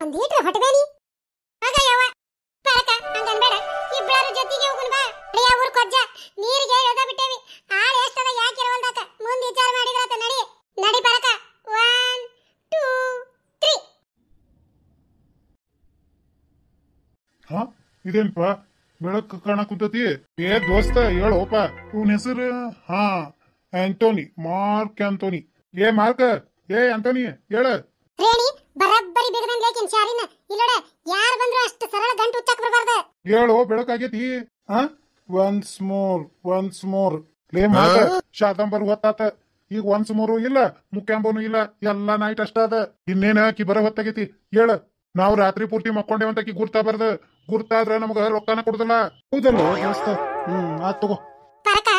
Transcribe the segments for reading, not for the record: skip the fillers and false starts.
ಒಂದೀಟ್ರೆ ಹೊಟ್ಟಬೇನಿ ಆಗ ಯಾವ ಪರಕ ಹಂಗನ್ಬೇಡ ಇಬ್ಬರು ಜೊತೆಗೆ ಹೋಗುನ್ ಬಾ ಅಡಿಯ ಊರ್ ಕೊಜ್ಜ ನೀರಿಗೆ ಎಳ್ದ ಬಿಟ್ಟೇವಿ ಆಳ್ ಎಷ್ಟದ ಯಾಕೆ ಇರವಲ್ದಾಕ ಮುಂದೆ ವಿಚಾರ ಮಾಡಿದ್ರಾತ ನಡಿ ನಡಿ ಪರಕ 1 2 3 ಹಾ ಇದೇನ್ಪ ಬೆಳಕು ಕಾಣಕುಂತತಿ ಏ ದೋಸ್ತ ಹೇಳೋಪ ಇವನ್ ಹೆಸರು ಹಾ ಆಂಟೋನಿ ಮಾರ್ಕ್ ಆಂಟೋನಿ ಏ ಮಾರ್ಕ್ ಏ ಆಂಟೋನಿ ಹೇಳ ರೇಣಿ ಬರಬ್ಬರಿ ಬಿಗದನ್ ಲೇಕಿನ್ ಶಾರಿನ ಇಲ್ಲೋಡ ಯಾರು ಬಂದ್ರು ಅಷ್ಟು ಸರಳ ಗಂಟು ಉಚ್ಚಕ್ ಬರಬಾರ್ದು ಹೇಳು ಬೆಳಕಾಗೈತಿ ಹಾ ಒನ್ಸ್ ಮೋರ್ ಲೇ ಮಾರ್ಕ್ ಶಾದಂಬರ್ ಹೊತ್ತಾತ ಈಗ ಒನ್ಸ್ ಮೋರು ಇಲ್ಲ ಮುಖ್ಯಾಂಬೋನು ಇಲ್ಲ ಎಲ್ಲಾ ನೈಟ್ ಅಷ್ಟ ಅದ ಇನ್ನೇನ ಆಕಿ ಬರ ಹೊತ್ತಾಗೈತಿ ಹೇಳ ನಾವ್ ರಾತ್ರಿ ಪೂರ್ತಿ ಮಕ್ಕೊಂಡೇವಂತ ಆಕಿ ಗುರ್ತಾಬಾರ್ದ ಗುರ್ತಾದ್ರ ನಮಗ ರೊಕ್ಕನ ಕೊಡುದಿಲ್ಲ ಹೌದಲ್ಲ ದೋಸ್ತ ಆತ್ ತಗೋ ಪರಕ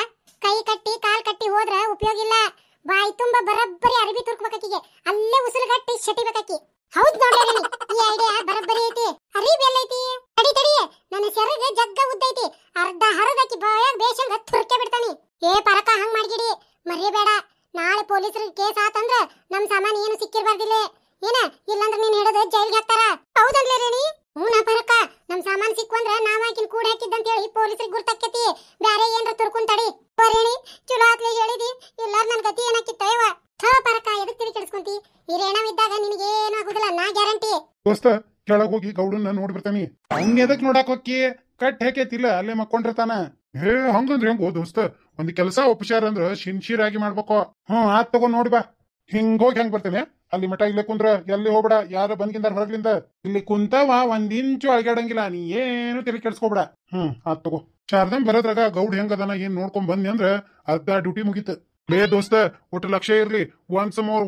ಕೈ ಕಟ್ಟಿ ಕಾಲ್ ಕಟ್ಟಿ ಹೋದ್ರ ಉಪಯೋಗ ಇಲ್ಲ ಬಾಯಿ ತುಂಬಾ ಬರಬ್ಬರಿ ಅರಬಿ ತುರ್ಕ್ಬೇಕಾಕಿಗೆ ಅಲ್ಲೇ ಉಸಿರುಗಟ್ಟಿ ಶಟಿಬೇಕಾಕಿ ಹೌದ್ ನೋಡ್ರಿ ಈ ಐಡಿಯಾ ಬರಬ್ಬರಿ ಐತಿ ಅರಿಬಿ ಎಲ್ಲ ಐತಿ ತಡಿ ತಡಿ ನನ್ನ ಸೆರಗ ಜಗ್ಗ ಉದ್ದೈತಿ ಅರ್ಧ ಹರದಾಕಿ ಬಾಯಾಗ ಬೇಷಂಗ ತುರ್ಕೆ ಬಿಡ್ತಾನಿ ಏ ಪರಕ ಹಂಗ್ ಮಾಡ್ಗಿಡಿ ಮರಿಬೇಡ ನಾಳೆ ಪೊಲೀಸರಿಗೆ ಕೇಸ್ ಆತಂದ್ರ ನಮ್ ಸಾಮಾನ್ ಏನು ಸಿಕ್ಕಿರ್ಬಾರ್ದಿಲ್ಲ ಏನ ಇಲ್ಲಂದ್ರ ನೀನ್ ಹಿಡಿದು ಜೈಲ್ಗೆ ಹಾಕ್ತಾರ ಹೌದನ್ಲೇ ರೇಣಿ ಹೂನ ಪರಕ ನಮ್ ಸಾಮಾನ್ ಸಿಕ್ವಂದ್ರ ನಾವ್ ಆಕಿನ್ ಕೂಡ ಹಾಕಿದ್ದಂತ ಹೇಳಿ ಪೊಲೀಸರಿಗೆ ಗುರ್ತಾಕತಿ ಬ್ಯಾರೆ ಏನ್ರ ತುರ್ಕೊಂಡ್ ತಡಿ ರೇಣಿ ಚಲೋ ಆತ್ಲೆ ಹೇಳಿದಿ ಇಲ್ಲಾರ ನನ್ ಗತಿ ಏನಾಕಿತ್ತವ ಥೋ ಪರಕ ಎದಕ್ ತಿಳಿ ಕೆಡಿಸ್ಕೊಂತಿ ಈ ರೇಣವಿದ್ದಾಗ ನಿನಗೇನು ಆಗುದಿಲ್ಲ ನಾ ಗ್ಯಾರಂಟಿ ದೋಸ್ತ ಕೆಳಗ್ ಹೋಗಿ ಗೌಡನ್ನ ನೋಡಿ ಬರ್ತಾನಿ ಅವ್ನ ಎದಕ್ ನೋಡಾಕ್ ಹೋಗಿ ಕಟ್ ಹಾಕೈತಿಲ್ಲ ಅಲ್ಲೇ ಮಕ್ಕೊಂಡಿರ್ತಾನ ಏ ಹಂಗಂದ್ರೆ ಹೆಂಗೋ ದೋಸ್ತ ಒಂದ್ ಕೆಲಸ ಒಪ್ಪಿಸ್ಯಾರ ಅಂದ್ರ ಶಿನ್ಶಿರಾಗಿ ಮಾಡ್ಬೇಕು ಆತ್ ತಗೋ ನೋಡಿ ಬಾ ಹಿಂಗೋಗಿ ಹೆಂಗ್ ಬರ್ತೇನೆ ಅಲ್ಲಿ ಮಠ ಇಲ್ಲೇ ಕುಂದ್ರ ಎಲ್ಲಿ ಹೋಗ್ಬೇಡ ಯಾರು ಬಂದ್ಕಿಂದ ಹೊರಗ್ಲಿಂದ ಇಲ್ಲಿ ಕುಂತವ ಒಂದ್ ಇಂಚು ಅಳಗಾಡಂಗಿಲ್ಲ ನೀ ಏನು ತಲೆ ಕೆಡ್ಸ್ಕೊಬೇಡ ಆತ್ ತಗೋ ಶಾರದಂ ಬರೋದ್ರಾಗ ಗೌಡ್ ಹೆಂಗದನ ಏನ್ ನೋಡ್ಕೊಂಡ್ ಬಂದಿ ಅಂದ್ರ ಅರ್ಧ ಡ್ಯೂಟಿ ಮುಗೀತ ಲೇ ದೋಸ್ತ ಒಟ್ಟು ಲಕ್ಷ್ಯ ಇರ್ಲಿ ಒನ್ಸ್ ಮೋರ್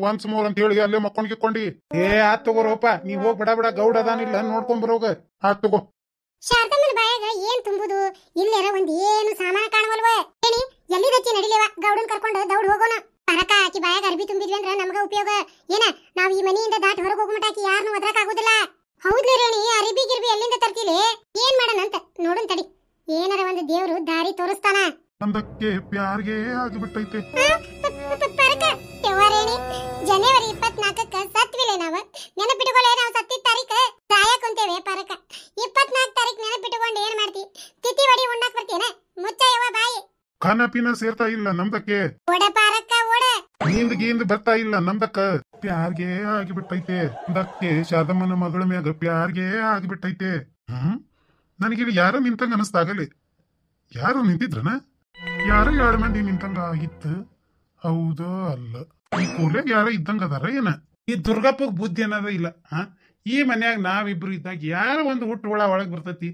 ಅಂತ ಹೇಳಿ ಅಲ್ಲೇ ಮಕ್ಕೊಂಡಿ ಏ ಆತ್ ತಗೋರೋಪ ನೀವ್ ಹೋಗ್ ಬಡ ಗೌಡ್ ಅದಾನಿಲ್ಲ ನೋಡ್ಕೊಂಡ್ ಬರೋಗ ಆತ್ ತಗೋ ಶಾರದಮ್ಮನ ಬಾಯಾಗ ಏನ್ ತುಂಬುದು ಇಲ್ಲೇರ ಒಂದ್ ಏನು ಸಾಮಾನ ಕಾಣವಲ್ವ ಏನಿ ಎಲ್ಲಿ ರಚ್ಚಿ ನಡಿಲೇವ ಗೌಡನ್ ಕರ್ಕೊಂಡು ದೌಡ್ ಹೋಗೋಣ ಪರಕ ಆಕಿ ಬಾಯಾಗ ಅರ್ಬಿ ತುಂಬಿದ್ವಿ ಅಂದ್ರ ನಮಗ ಉಪಯೋಗ ಏನ ನಾವ್ ಈ ಮನೆಯಿಂದ ದಾಟ್ ಹೊರಗೆ ಹೋಗಮಟ ಆಕಿ ಯಾರನ್ನು ಒದ್ರಕ್ ಆಗುದಿಲ್ಲ ಹೌದ್ಲಿ ರೇಣಿ ಅರಿಬಿ ಗಿರ್ಬಿ ಎಲ್ಲಿಂದ ತರ್ತಿಲಿ ಏನ್ ಮಾಡೋಣಂತ ನೋಡೋಣ ತಡಿ ಏನಾರ ಒಂದು ದೇವ್ರು ದಾರಿ ತೋರಿಸ್ತಾನ ನಂದಕ್ಕೆ ಪ್ಯಾರ್ಗೆ ಆಗಿಬಿಟ್ಟೈತೆ ಪರಕ ರೇಣಿ ಜನವರಿ 24ಕ್ಕ ಸತ್ವಿಲೆ ನಾವ ನೆನಪಿಟ್ಕೊಳ್ಳೆ ನಾವ್ ಸತ್ತಿದ ತಾರೀಕ ಸಾಯಕ್ ಕುಂತೇವೆ ಪರಕ 24 ತಾರೀಕ್ ನೆನಪಿಟ್ಕೊಂಡು ಏನ್ ಮಾಡ್ತಿ ತಿಥಿ ವಡಿ ಉಣ್ಣಾಕ್ ಬರ್ತೀನ ಮುಚ್ಚ ಯವ ಬಾಯಿ ಖಾನಪಿನ ಸೇರ್ತಾ ಇಲ್ಲ ನಮ್ದಕ್ಕೆ ಓಡ ಪಾರಕ್ಕ ಓಡ ಗೀಂದ್ ಬರ್ತಾ ಇಲ್ಲ ನಮ್ದಕ್ಕ ಪ್ಯಾರ್ಗೆ ಆಗಿಬಿಟ್ಟೈತೆ ದಕ್ಕೆ ಶಾರದಮ್ಮನ ಮಗಳ ಮ್ಯಾಗ ಪ್ಯಾರ್ಗೆ ಆಗಿಬಿಟ್ಟೈತೆ ನನಗಿಲ್ಲಿ ಯಾರು ನಿಂತಂಗ ಅನಿಸ್ತಾಗಲಿ ಯಾರು ನಿಂತಿದ್ರನ ಯಾರು 2 ಮಂದಿ ನಿಂತಂಗ ಆಗಿತ್ತು ಹೌದೋ ಅಲ್ಲ ಈ ಕೂರ್ಯಾಗ ಯಾರ ಇದ್ದಂಗ ಅದಾರ ಏನ ಈ ದುರ್ಗಪ್ಪಗ್ ಬುದ್ಧಿ ಅನ್ನೋದ ಇಲ್ಲ ಈ ಮನ್ಯಾಗ ನಾವಿಬ್ರು ಇದ್ದಾಗ ಯಾರ ಒಂದು ಹುಟ್ಟು ಹುಳ ಒಳಗ್ ಬರ್ತೈತಿ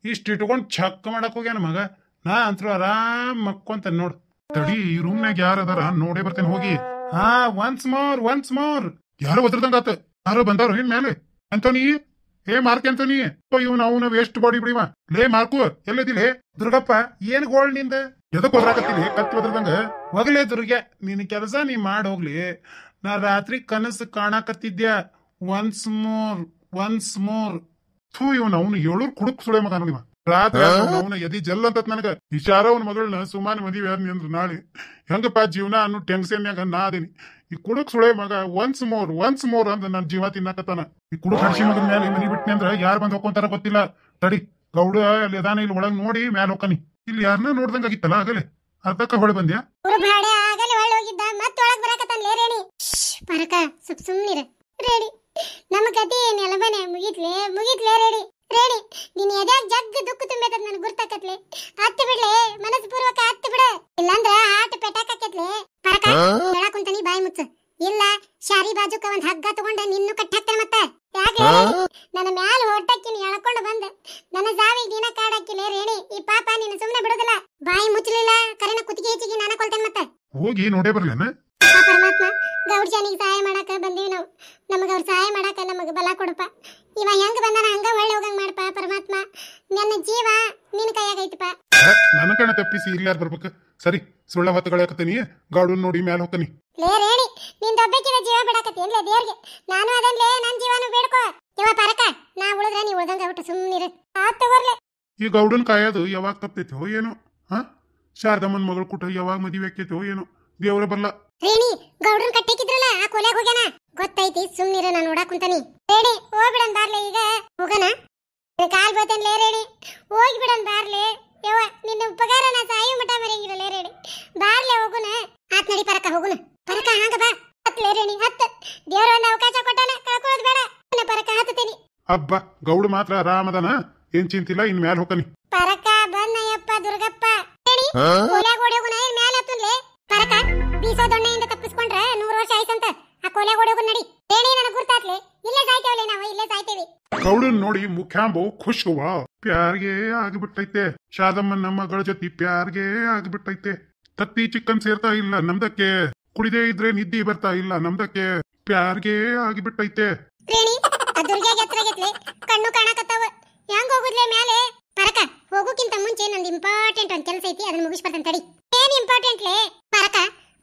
ಇಷ್ಟು ಇಟ್ಕೊಂಡ್ ಚಕ್ ಮಾಡಕ್ ಹೋಗ್ಯಾನ ಮಗ ನಾ ಅಂತೂ ಆರಾಮ್ ಮಕ್ಕೊಂತ ನೋಡ್ ತಡಿ ಈ ರೂಮ್ನಾಗ ಯಾರ ಅದಾರ ನೋಡೇ ಬರ್ತೇನೆ ಹೋಗಿ ಒನ್ಸ್ ಮೋರ್ ಯಾರೋ ಒದ್ರದಂಗಾತ ಯಾರೋ ಬಂದವ್ರು ಏನ್ ಮೇಲೆ ಅಂತೋನಿ ಏ ಮಾರ್ಕ್ ಅಂತೋನಿ ಇವ್ನ ಅವನ ವೇಸ್ಟ್ ಬಾಡಿ ಬಿಡಿವ ಲೇ ಮಾರ್ಕು ಎಲ್ಲದಿಲೇ ದುರ್ಗಪ್ಪ ಏನ್ ಗೋಳ್ ನಿಂದ ಎದಕ್ ಹೋದ್ರಾಕತ್ತೀನಿ ಕತ್ತಿ ಒದ್ರದಂಗ ಹೋಗ್ಲೇ ದುರ್ಗೆ ನಿನ್ ಕೆಲಸ ನೀ ಮಾಡ್ ಹೋಗ್ಲಿ ನಾ ರಾತ್ರಿ ಕನಸು ಕಾಣಕತ್ತಿದ್ಯಾ ಒನ್ಸ್ ಮೋರ್ ಥೂ ಇವನ್ ಅವನು 7 ಕುಡುಕ್ ಸುಳೆ ಮಗ ನೋಡಿವ ರಾತ್ರಿ ಅವನ ಎದಿ ಜಲ್ ಅಂತ ನನಗ ಇಶಾರ ಅವನ ಮಗಳನ್ನ ಸುಮಾನ್ ಮದುವೆ ಆದ್ನಿ ಅಂದ್ರ ನಾಳೆ ಹೆಂಗಪ್ಪ ಜೀವನ ಅನ್ನೋ ಟೆನ್ಷನ್ಯಾಗ ನಾ ಅದೇನಿ ಈ ಕುಡುಕ್ ಸುಳೆ ಮಗ ಒನ್ಸ್ ಮೋರ್ ಅಂದ ನನ್ ಜೀವ ತಿನ್ನಕತ್ತಾನ ಈ ಕುಡುಕ್ ಹಡ್ಸಿ ಮಗನ ಮೇಲೆ ಮನಿ ಬಿಟ್ನಿ ಅಂದ್ರ ಯಾರು ಬಂದ್ ಹೋಗ್ಕೊಂತಾರ ಗೊತ್ತಿಲ್ಲ ತಡಿ ಗೌಡ ಅಲ್ಲಿ ಅದಾನ ಇಲ್ಲಿ ಒಳಗ್ ನೋಡಿ ಮ್ಯಾಲ ಹೋಗ್ತಾನಿ ಇಲ್ಲಿ ಯಾರನ್ನ ನೋಡ್ದಂಗ ಆಗಿತ್ತಲ್ಲ ಆಗಲೇ ಅರ್ಧಕ್ಕ ಹೊಳೆ ಬಂದ್ಯಾ ಸುಮ್ನಿರ ರೇಡಿ ನಮ್ಮ ಕತೆ ಏನೆಲ್ಲ ಮನೆ ಮುಗಿತ್ಲೆ ರೇಡಿ ನೀನ್ ಎದ್ಯಾಗ ಜಗ್ ದುಃಖ ತುಂಬೈತದ ನನ್ ಗುರ್ತಾಕತ್ಲೆ ಹತ್ತು ಬಿಡ್ಲೆ ಮನಸ್ ಪೂರ್ವಕ ಹತ್ತು ಬಿಡ ಇಲ್ಲಂದ್ರ ಆಟ ಪೆಟಾಕತ್ಲೆ ಪರಕ ಹೇಳಾಕುಂತಾನಿ ಬಾಯಿ ಮುಚ್ಚ ಇಲ್ಲ ಶಾರಿ ಬಾಜುಕ ಒಂದ್ ಹಗ್ಗ ತಗೊಂಡ ನಿನ್ನು ಕಟ್ಟಿ ಹಾಕ್ತಾನೆ ಮತ್ತೆ ಯಾಕೆ ನನ್ನ ಮ್ಯಾಲ ಹೊಟ್ಟಕ್ಕಿನಿ ಎಳ್ಕೊಂಡು ಬಂದ ನನ್ನ ಜಾವಿ ನೀನ ಕಾಡಾಕಿಲೆ ರೇಣಿ ಈ ಪಾಪ ನೀನು ಸುಮ್ನೆ ಬಿಡುದಿಲ್ಲ ಬಾಯಿ ಮುಚ್ಚಲಿಲ್ಲ ಕರೆನ ಕುತ್ತಿಗೆ ಹೆಚ್ಚಿಗೆ ನಾನ ಕೊಲ್ತೇನೆ ಮತ್ತೆ ಹೋಗಿ ನೋಡೇ ಬರ್ಲೇನ ಪರಮಾತ್ಮ ಗೌಡ್ ಜಾನಿಗೆ ಸಹಾಯ ಮಾಡಾಕ ಬಂದೀವಿ ನಾವು ನಮಗ ಅವ್ರ ಸಹಾಯ ಮಾಡಾಕ ನಮಗ ಬಲ ಕೊಡಪ್ಪ ಇವ ಹೆಂಗ ಬಂದಾನ ಹಂಗ ಒಳ್ಳೆ ಹೋಗಂಗ್ ಮಾಡಪ್ಪ ಪರಮಾತ್ಮ ನನ್ನ ಜೀವ ನಿನ್ ಕೈಯಾಗೈತಪ್ಪ ನನ್ನ ಕಣ ತಪ್ಪಿಸಿ ಇಲ್ಲಾರ ಬರ್ಬೇಕು ಸರಿ ಸುಳ್ಳ ಹೊತ್ತಗಳಾಕತ್ತೀನಿ ಗಾಡು ನೋಡಿ ಮ್ಯಾಲ ಹೋಗ್ತಾನಿ ಲೇ ರೇಣಿ ನಿನ್ ದೊಬ್ಬಕ್ಕಿನ ಜೀವ ಬಿಡಾಕತ್ತಿ ಏನ್ಲೇ ದೇವ್ರಿಗೆ ನಾನು ಅದನ್ಲೇ ನನ್ ಜೀವನು ಬೇಡ್ಕೋ ಇವ ಪರಕ ನಾ ಉಳಿದ್ರೆ ನೀ ಉಳ್ದಂಗ ಬಿಟ್ಟು ಸುಮ್ಮನಿರು ಆತ್ ತಗೋರ್ಲೆ ಈ ಗೌಡನ್ ಕಾಯೋದು ಯಾವಾಗ ತಪ್ತೈತೋ ಏನೋ ಶಾರದಮ್ಮನ್ ಮಗಳ ಕೂಟ ಯಾವಾಗ ಮದುವೆ ಆಕೈತೋ ಏನೋ ದೇವ್ರ ಬಲ್ಲ. ರೇಣಿ ಗೌಡ್ರನ್ ಕಟ್ಟಿಕಿದ್ರಲ್ಲ ಆ ಕೊಲೆಗ್ ಹೋಗ್ಯಾನ ಗೊತ್ತೈತಿ. ಸುಮ್ನಿರ ನಾನು ನೋಡಾಕ್ ಕುಂತಾನಿ. ರೇಣಿ ಹೋಗ್ಬಿಡನ್ ಬಾರ್ಲೆ ಈಗ ಹೋಗನ. ಕಾಲ್ ಬರ್ತೇನ್ಲೇ ರೇಣಿ, ಹೋಗ್ಬಿಡನ್ ಬಾರ್ಲೆ. ಯವ್ವ ನಿನ್ನ ಉಪಕಾರ ನಾ ಸಾಯೋ ಮಠ ಮರೆಯಂಗಿರಲೇ ರೇಣಿ. ಬಾರ್ಲೆ ಹೋಗುನ. ಆತ್ ನಡಿ ಪರಕ ಹೋಗುನ. ಪರಕ ಹಂಗ ಬಾ. ಹತ್ಲೇ ರೇಣಿ ಹತ್ತ. ದೇವ್ರ ಒಂದ್ ಅವಕಾಶ ಕೊಟ್ಟಾನ, ಕಳ್ಕೊಳ್ಳೋದು ಬೇಡ. ಪರಕ ಹತ್ತತೀನಿ. ಅಬ್ಬ ಗೌಡ ಮಾತ್ರ ಆರಾಮದನ, ಏನ್ ಚಿಂತಿಲ್ಲ. ಇನ್ ಮ್ಯಾಲ ಹೋಗನಿ. ಪರಕ ಬಂದಯ್ಯಪ್ಪ ದುರ್ಗಪ್ಪ. ರೇಣಿ ಕೊಲೆಗ್ ಓಡೋಗುನ. ಏನ್ ಮ್ಯಾಲ ಹತ್ತುನ್ಲೆ ಪರಕ. ಬೀಸೋ ದೊಣ್ಣೆಯಿಂದ ತಪ್ಪಿಸ್ಕೊಂಡ್ರೆ 100 ವರ್ಷ ಆಯ್ತಂತ. ಆ ಕೊಲೆಗ್ ಓಡೋಗುನ್ ನಡಿ. ರೇಣಿ ನನಗ್ ಗುರ್ತಾತ್ಲೆ. ಇಲ್ಲೇ ಸಾಯ್ತೇವಲೆ ನಾವು, ಇಲ್ಲೇ ಸಾಯ್ತೇವಿ. ಗೌಡನ್ ನೋಡಿ ಮುಖ್ಯಾಂಬು ಖುಷ್ವಾ. ಪ್ಯಾರ್ಗೆ ಆಗಿಬಿಟ್ಟೈತೆ. ಶಾದಮ್ಮನ ಮಗಳ ಜೊತೆ ಪ್ಯಾರ್ಗೆ ಆಗಿಬಿಟ್ಟೈತೆ. ತತ್ತಿ ಚಿಕ್ಕನ್ ಸೇರ್ತಾ ಇಲ್ಲ ನಮ್ದಕ್ಕೆ. ಕುಡಿದೇ ಇದ್ರೆ ನಿದ್ದಿ ಬರ್ತಾ ಇಲ್ಲ ನಮ್ದಕ್ಕೆ. ಪ್ಯಾರ್ಗೆ ಆಗಿಬಿಟ್ಟೈತೆ. ರೇಣಿ ಆ ದುರ್ಗ್ಯಾಗ ಎತ್ತರಾಗೈತ್ಲೆ, ಕಣ್ಣು ಕಾಣಕತ್ತಾವ. ಹೆಂಗ್ ಹೋಗುದ್ಲೆ ಮ್ಯಾಲೆ? ಪರಕ ಹೋಗೋಕ್ಕಿಂತ ಮುಂಚೆ ನಂದು ಇಂಪಾರ್ಟೆಂಟ್ ಒಂದ್ ಕೆಲಸ ಐತಿ, ಅದನ್ನ ಮುಗಿಸ್ಬರ್ತೇನೆ ತಡಿ. ಏನ್ ಇಂಪಾರ್ಟೆಂಟ್ಲೆ ಪರಕ?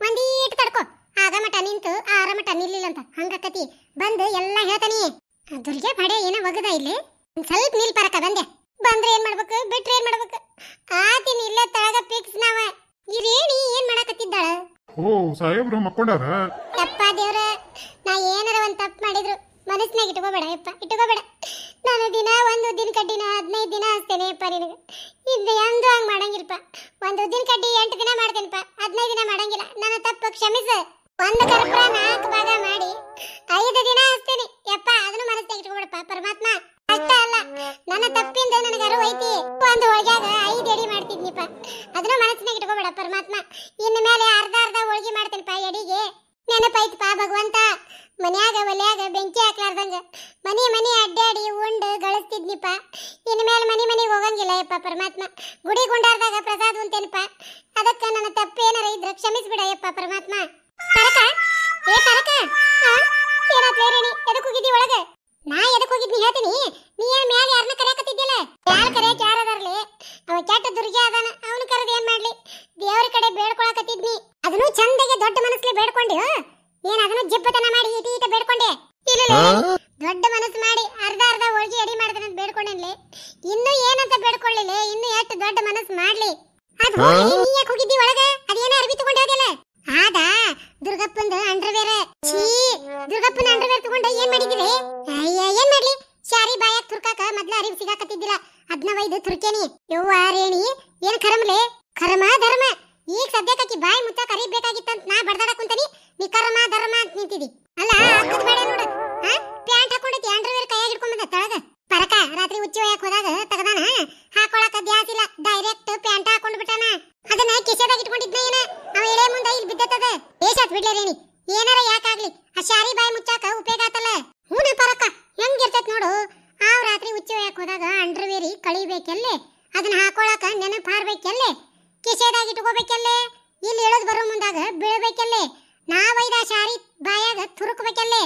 ಒಂದೀಟ್ ತಡ್ಕೋ. ಆಗ ಮಟ ನಿಂತು ಆರ ಮಟ ನಿಲ್ಲಿಲ್ಲ ಅಂತ ಹಂಗಕತಿ. ಬಂದು ಎಲ್ಲಾ ಹೇಳ್ತಾನಿ. ದುರ್ಗೆ ಬಡೆ ಏನ ಒಗದ ಇಲ್ಲಿ. ಸ್ವಲ್ಪ ನಿಲ್ ಪರಕ. ಬಂದೆ. ಬಂದ್ರೆ ಏನ್ ಮಾಡ್ಬೇಕು, ಬಿಟ್ರೆ ಏನ್ ಮಾಡ್ಬೇಕು? ಆತಿನ ಇಲ್ಲೇ ತಳಗ ಫಿಕ್ಸ್ ನಾವ. ಈ ರೇಣಿ ಏನ್ ಮಾಡಕತ್ತಿದ್ದಾಳ? ಓ ಸಾಹೇಬ್ರು ಮಕ್ಕೊಂಡಾರ. ಯಪ್ಪ ದೇವ್ರ, ನಾ ಏನಾರ ಒಂದ್ ತಪ್ಪು ಮಾಡಿದ್ರು ಮನಸ್ನಾಗ ಇಟ್ಕೋಬೇಡ ಯಪ್ಪ, ಇಟ್ಕೋಬೇಡ. ನಾನು ದಿನ ಒಂದು ಉದ್ದಿನ ಕಡ್ಡಿನ 15 ದಿನ ಹಚ್ತೇನೆ ಯಪ್ಪ ನಿನಗೆ. ಇದು ಎಂದು ಹಂಗ್ ಮಾಡಂಗಿಲ್ಪ. ಒಂದು ಉದ್ದಿನ ಕಡ್ಡಿ 8 ದಿನ ಮಾಡ್ತೇನಪ್ಪ, 15 ದಿನ ಮಾಡಂಗಿಲ್ಲ. ನನ್ನ ತಪ್ಪು ಕ್ಷಮಿಸ. ಒಂದು ಕರ್ಪೂರ 4 ಭಾಗ ಮಾಡಿ 5 ದಿನ ಹಚ್ತೇನೆ ಯಪ್ಪ. ಅದನ್ನು ಮನಸ್ನಾಗ ಇಟ್ಕೋಬೇಡಪ್ಪ ಪರಮಾತ್ಮ. ಅಷ್ಟ ಅಲ್ಲ, ನನ್ನ ತಪ್ಪಿಂದ ನನಗೆ ಅರಿವು ಐತಿ. ಒಂದು ಹೋಳ್ಗ್ಯಾಗ 5 ಎಡಿ ಮಾಡ್ತಿದ್ನಿಪ್ಪ, ಅದನ್ನು ಮನಸ್ನಾಗ ಇಟ್ಕೋಬೇಡ ಪರಮಾತ್ಮ. ಇನ್ನು ಮೇಲೆ ಅರ್ಧ ಹೋಳ್ಗಿ ಮಾಡ್ತೇನಪ್ಪ ಎಡಿಗೆ. ನೆನಪೈತಪ್ಪ ಭಗವಂತ. ಮನ್ಯಾಗ ಒಲ್ಯಾಗ ಬೆಂಕಿ ಹಾಕ್ಲಾರ್ದಂಗ ಮನಿ ಅಡ್ಡಾಡಿ ಉಂಡು ಗಳಿಸ್ತಿದ್ನಿಪ್ಪ. ಇನ್ನು ಮೇಲೆ ಮನಿಗೆ ಹೋಗಂಗಿಲ್ಲ ಯಪ್ಪ ಪರಮಾತ್ಮ. ಗುಡಿ ಗುಂಡಾರ್ದಾಗ ಪ್ರಸಾದ ಉಂತೇನಪ್ಪ. ಅದಕ್ಕ ನನ್ನ ತಪ್ಪೇನಾರ ಇದ್ರ ಕ್ಷಮಿಸ್ಬಿಡ ಯಪ್ಪ ಪರಮಾತ್ಮ. ಪರಕ ಏ ಪರಕ, ಏನಾತ್ಲೇ ರೇಣಿ? ಎದಕ್ ಹೋಗಿದ್ದಿ ಒಳಗ? ನಾ ಎದಕ್ ಹೋಗಿದ್ನಿ ಹೇಳ್ತೀನಿ. ನೀ ಏನ್ ಮ್ಯಾಲ ಯಾರನ್ನ ಕರೆಯಕತ್ತಿದ್ದಿಲ್ಲ? ಯಾರ ಕರೆಯಕ್ ಯಾರದಾರ್ಲಿ? ಅವ ಕೆಟ್ಟ ದುರ್ಗೆ ಅದಾನ, ಅವನು ಕರೆದ ಏನ್ ಮಾಡ್ಲಿ? ದೇವ್ರ ಕಡೆ ಬೇಡ್ಕೊಳಕತ್ತಿದ್ನಿ. ಅದನ್ನು ಚಂದಗೆ ದೊಡ್ಡ ಮನಸ್ಲಿ ಬೇಡ್ಕೊಂಡಿ. ಏನ್ ಅದನ್ನು ಜಿಬ್ಬತನ ಮಾಡಿ ಈಟ ಬೇಡ್ಕೊಂಡೆ? ಇಲ್ಲ ದೊಡ್ಡ ಮನಸ್ಸು ಮಾಡಿ ಅರ್ಧ ಹೋಳ್ಗಿ ಎಡಿ ಮಾಡ್ತಾನಂತ ಬೇಡ್ಕೊಂಡೇನ್ಲಿ. ಇನ್ನು ಏನಂತ ಬೇಡ್ಕೊಳ್ಳಿಲ್ಲ. ಇನ್ನು ಎಷ್ಟು ದೊಡ್ಡ ಮನಸ್ಸು ಮಾಡ್ಲಿ? ಅದು ನೀ ಯಾಕೆ ಹೋಗಿದ್ದಿ ಒಳಗ? ಅದೇನೋ ಅರ್ಬಿ ತಗೊಂಡು ಹೋದಿಲ್ಲ? ಆದಾ ದುರ್ಗಪ್ಪಂದ ಅಂಡರ್ವೇರ್. ಛೀ, ದುರ್ಗಪ್ಪನ ಅಂಡರ್ವೇರ್ ತಗೊಂಡ ಏನ್ ಮಾಡಿದಿರಿ? ಅಯ್ಯ ಏನ್ ಮಾಡ್ಲಿ? ಶಾರಿ ಬಾಯಾಗ ತುರ್ಕಾಕ ಮೊದ್ಲ ಅರಿವು ಸಿಗಾಕತ್ತಿದ್ದಿಲ್ಲ, ಅದನ್ನ ಒಯ್ದು ತುರ್ಕೇನಿ. ಯವ್ವ ರೇಣಿ, ಏನ್ ಕರಮ್ಲೆ? ಕರ್ಮ ಧರ್ಮ. ಈಗ ಸದ್ಯಕ್ಕೆ ಬಾಯಿ ಮುಚ್ಚಾಕ ಅರಿಬೇಕಾಗಿತ್ತಂತ ನಾ ಬಡದಾಡ ಕುಂತನಿ. ನೀ ಕರ್ಮ ಧರ್ಮ ಅಂತ ನಿಂತಿದಿ. ಅಲ್ಲ ಅಕ್ಕದ ಬೇಡ ನೋಡು. ಪ್ಯಾಂಟ್ ಹಾಕೊಂಡೈತಿ, ಅಂಡರ್ವೇರ್ ಕೈಯಾಗ ಹಿಡ್ಕೊಂಬಂದ ತಳಗ. ಪರಕ ರಾತ್ರಿ ಉಚ್ಚಿ ಒಯ್ಯಾಕ ಹೋದಾಗ ತಗದಾನ. ಹಾಕೊಳಕ ದ್ಯಾಸಿಲ್ಲ, ಡೈರೆಕ್ಟ್ ಪ್ಯಾಂಟ್ ಹಾಕೊಂಡ್ ಬಿಟ್ಟಾನ. ಅದನ್ನ ಕಿಸೆದಾಗ ಇಟ್ಕೊಂಡಿದ್ನ ಏನ ಅವ ಎಳೆ ಮುಂದೆ ಇಲ್ಲಿ ಬಿದ್ದತದ. ಏಸಾತ್ ಬಿಡ್ಲೆ ರೇಣಿ, ಏನಾರ ಯಾಕಾಗ್ಲಿ ಆ ಶಾರಿ ಬಾಯಿ ಮುಚ್ಚಾಕ ಉಪಯೋಗ ಆತಲ್ಲ. ಹೂನ ಪರಕ ಹೆಂಗಿರ್ತೈತ್ ನೋಡು. ಆವ್ ರಾತ್ರಿ ಉಚ್ಚಿ ಒಯ್ಯಾಕ ಹೋದಾಗ ಅಂಡರ್ವೇರಿ ಕಳಿಬೇಕೆಲ್ಲೇ, ಅದನ್ನ ಹಾಕೊಳಕ ನೆನಪು ಹಾರ್ಬೇಕೆಲ್ಲೇ, ಕಿಸೆದಾಗ ಇಟ್ಕೋಬೇಕೆಲ್ಲೇ, ಇಲ್ಲಿ ಇಳದ್ ಬರೋ ಮುಂದಾಗ ಬೀಳ್ಬೇಕೆಲ್ಲೇ, ನಾವೈದ ಶಾರಿ ಬಾಯಾಗ ತುರುಕ್ಬೇಕೆಲ್ಲೇ.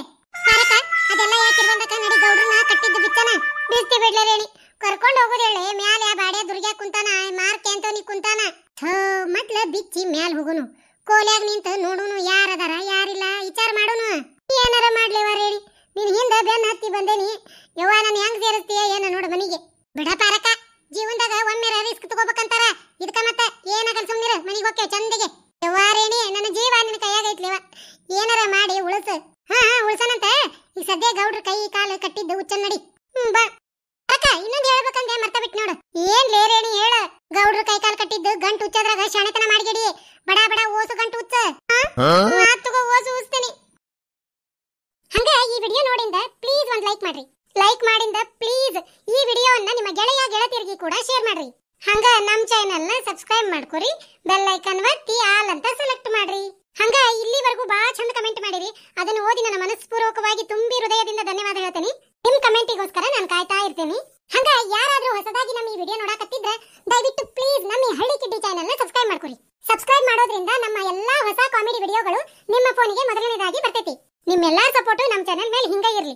ಪರಕ ಅದೆಲ್ಲ ಯಾಕಿರ್ಬಂದಕ? ನಡಿ ಗೌಡ್ರನ್ನ ಕಟ್ಟಿದ್ದು ಬಿಚ್ಚನ ಬಿಸ್ತಿ ಬಿಡ್ಲೆ ರೇಣಿ. ಕರ್ಕೊಂಡ್ ಹೋಗೋದೇಳೆ ಮ್ಯಾಲ ಬಾಡೆ ದುರ್ಗ್ಯಾಗ ಕುಂತಾನ, ಮಾರ್ಕೆ ಅಂತವನಿ ಕುಂತಾನ. ಮತ್ಲ ಬಿಚ್ಚಿ ಮ್ಯಾಲ ಹೋಗುನು. ಕೋಲ್ಯಾಗ ನಿಂತ ನೋಡುನು ಯಾರದಾರ ಯಾರಿಲ್ಲ ವಿಚಾರ ಮಾಡುನು. ಏನಾರ ಮಾಡ್ಲೇವ ರೇಣಿ, ನಿನ್ ಹಿಂದ ಬೆನ್ನ ಹತ್ತಿ ಬಂದೇನಿ. ಯವ್ವ ನಾನು ಹೆಂಗ್ ಸೇರಿಸ್ತೀಯ ಏನ ನೋಡು ಮನಿಗೆ. ಬಿಡ ಪಾರಕ, ಜೀವನದಾಗ ಒಮ್ಮೆ ರಿಸ್ಕ್ ತಗೋಬೇಕಂತಾರ. ಇದಕ್ಕ ಮತ್ತ ಏನಾಗಲ್ ಸುಮ್ನಿರ, ಮನಿಗೆ ಹೋಗ್ತೇವೆ ಚಂದಿಗೆ. ಯವ್ವ ರೇಣಿ, ನನ್ನ ಜೀವ ನಿನ್ನ ಕೈಯಾಗ ಐತ್ಲೇವ, ಏನಾರ ಮಾಡಿ ಉಳಿಸು. ಉಳ್ಸನಂತ. ಈಗ ಸದ್ಯ ಗೌಡ್ರ ಕೈ ಕಾಲು ಕಟ್ಟಿದ್ದು ಹುಚ್ಚನ್ ನಡಿ. ಬಾ ಅಕ್ಕ, ಇನ್ನೊಂದು ಹೇಳ್ಬೇಕಂದ್ರೆ ಮರ್ತ ಬಿಟ್ಟು ನೋಡು. ಏನ್ ಲೇ ರೇಣಿ ಹೇಳ? ಗೌಡ್ರ ಕೈ ಕಾಲು ಕಟ್ಟಿದ್ದು ಗಂಟು ಹುಚ್ಚದ್ರಾಗ ಶಾಣೆತನ ಮಾಡಿಗೆಡಿ. ಬಡ ಓಸು ಗಂಟು ಹುಚ್ಚ. ತಗೋ ಓಸು ಉಸ್ತೀನಿ. ಹಂಗ ಈ ವಿಡಿಯೋ ನೋಡಿಂದ ಪ್ಲೀಸ್ ಒಂದ್ ಲೈಕ್ ಮಾಡ್ರಿ. ಲೈಕ್ ಮಾಡಿಂದ ಪ್ಲೀಸ್ ಈ ವಿಡಿಯೋವನ್ನ ನಿಮ್ಮ ಗೆಳತಿಯರಿಗೆ ಕೂಡ ಶೇರ್ ಮಾಡ್ರಿ. ಹಂಗ ನಮ್ ಚಾನೆಲ್ ನ ಸಬ್ಸ್ಕ್ರೈಬ್ ಮಾಡ್ಕೊರಿ. ಬೆಲ್ ಐಕಾನ್ ಒತ್ತಿ ಆಲ್ ಅಂತ ಸೆಲೆಕ್ಟ್ ಮಾಡ್ರಿ. ಹಂಗ ಇಲ್ಲಿವರೆಗೂ ಬಹಳ ಚಂದ ಕಮೆಂಟ್ ಮಾಡಿರಿ. ಅದನ್ನು ಓದಿ ನನ್ನ ಮನಸ್ಪೂರ್ವಕವಾಗಿ ತುಂಬಿ ಹೃದಯದಿಂದ ಧನ್ಯವಾದ ಹೇಳ್ತೇನೆ. ನಿಮ್ ಕಮೆಂಟಿಗೋಸ್ಕರ ನಾನು ಕಾಯ್ತಾ ಇರ್ತೇನೆ. ಹಂಗ ಯಾರಾದ್ರೂ ಹೊಸದಾಗಿ ನಮ್ಮ ಈ ವಿಡಿಯೋ ನೋಡಕತ್ತಿದ್ರೆ ದಯವಿಟ್ಟು ಪ್ಲೀಸ್ ನಮ್ಮ ಈ ಹಳ್ಳಿ ಕಿಡ್ಡಿ ಚಾನೆಲ್ ನ ಸಬ್ಸ್ಕ್ರೈಬ್ ಮಾಡ್ಕೊರಿ. ಸಬ್ಸ್ಕ್ರೈಬ್ ಮಾಡೋದ್ರಿಂದ ನಮ್ಮ ಎಲ್ಲಾ ಹೊಸ ಕಾಮಿಡಿ ವಿಡಿಯೋಗಳು ನಿಮ್ಮ ಫೋನಿಗೆ ಮೊದಲನೇದಾಗಿ ಬರ್ತೈತಿ. ನಿಮ್ಮೆಲ್ಲಾ ಸಪೋರ್ಟ್ ನಮ್ಮ ಚಾನೆಲ್ ಮೇಲೆ ಹಿಂಗ ಇರ್ಲಿ.